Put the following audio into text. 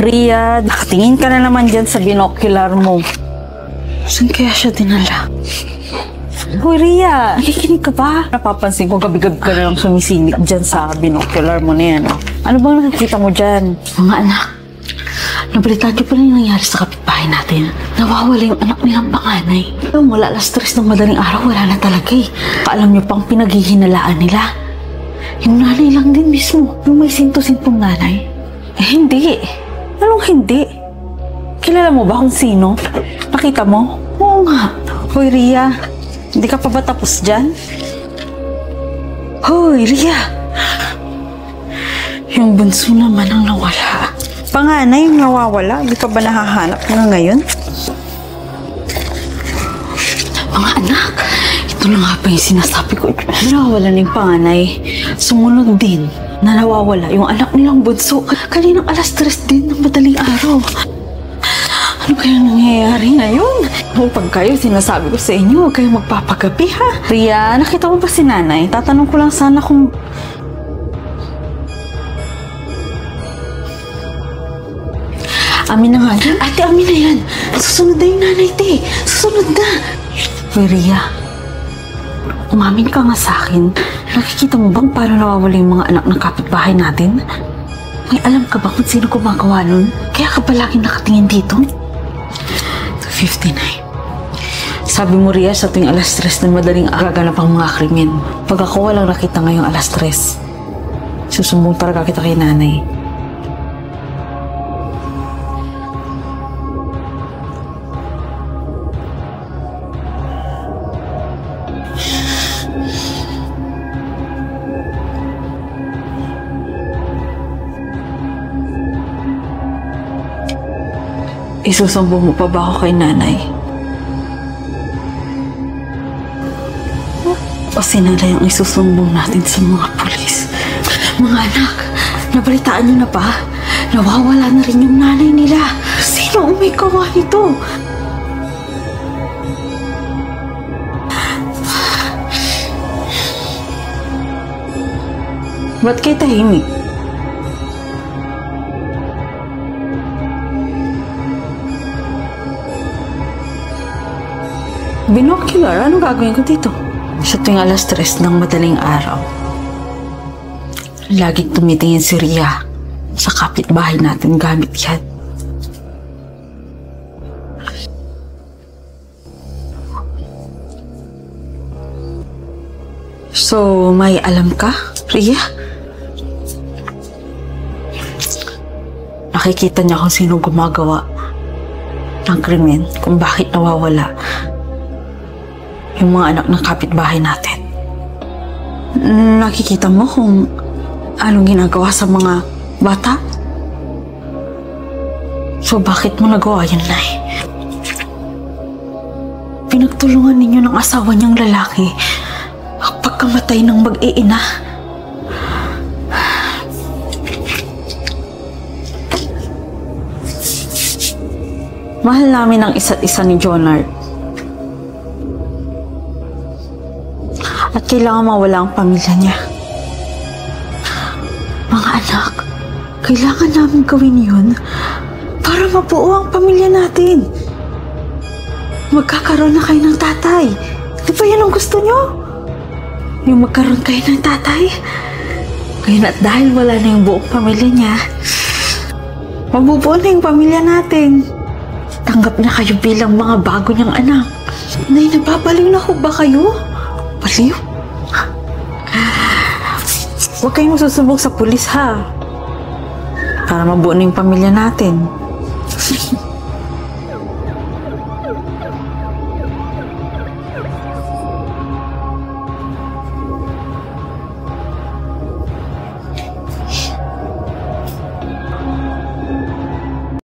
Ria, nakatingin ka na naman dyan sa binocular mo. Saan kaya siya dinala? Hoy, Ria, nakikinig ka ba? Napapansin ko gabi-gabi ka na lang sumisingit dyan sa binocular mo na yan. Ano bang nakikita mo dyan? Mga anak, nabalitaan niyo pa rin yung nangyari sa kapitbahay natin. Nawawala yung anak nilang panganay. Mula alas 3 ng madaling araw, wala na talaga eh. Alam niyo pang pinaghihinalaan nila. Yung nanay lang din mismo, yung may sinto-sintong nanay. Eh, hindi. Anong hindi? Kilala mo ba kung sino? Nakita mo? Oo nga. Hoy, Ria, hindi ka pa ba tapos dyan? Hoy, Ria! Yung bunso naman ang nawala. Panganay yung nawawala? Hindi pa ba nahahanap nga ngayon? Mga anak, ito na nga pa yung sinasabi ko. Nawawala na yung panganay. Sumunod din na nawawala yung anak nilang bunso. Kaninang alas 3 din ng madaling araw. Ano kaya nangyayari ngayon? Pag kayo, sinasabi ko sa inyo, huwag kayo magpapagabi, ha? Ria, nakita mo ba si nanay? Tatanong ko lang sana kung... Amin na nga yan. Ate, amin na yan. Susunod na yung nanay, te. Susunod na. Hoy, Ria, umamin ka nga sa akin. Nakikita mo bang paano nawawala yung mga anak ng kapitbahay natin? May alam ka ba kung sino gumagawa nun? Kaya ka palaging nakatingin dito? 59. Sabi mo, Ria, sa tuwing alas 3 ng madaling gaganap ang mga krimen. Pag ako walang nakita ngayong alas 3, susumbong talaga kita kay nanay. Isusumbong mo pa ba ako kay nanay? O si nanay ang isusumbong natin sa mga pulis? Mga anak, nabalitaan niyo na ba? Nawawala na rin yung nanay nila. Sino ang may gawa nito? Ba't kayo tahimik? Binocular? Anong gagawin ko dito? Sa tuwing alas 3 ng madaling araw, laging tumitingin si Ria sa kapitbahay natin gamit yan. So, may alam ka, Ria? Nakikita niya kung sino gumagawa ng krimen, kung bakit nawawala yung mga anak ng kapitbahay natin. Nakikita mo kung anong ginagawa sa mga bata? So, bakit mo nagawa yan, Nay? Pinagtulungan ninyo ng asawa niyang lalaki ang pagkamatay ng mag-iina. Mahal namin ang isa't isa ni Jonard. At kailangan mawala ang pamilya niya. Mga anak, kailangan namin gawin yun para mabuo ang pamilya natin. Magkakaroon na kayo ng tatay. Di ba yan ang gusto nyo? Yung magkaroon kayo ng tatay. Ngayon at dahil wala na yung buong pamilya niya, mabubuo na yung pamilya natin. Tanggap na kayo bilang mga bago niyang anak. Nay, nababaliw na ho ba kayo? Baliw? Huwag kayong susubok sa pulis, ha? Para mabuo na yung pamilya natin.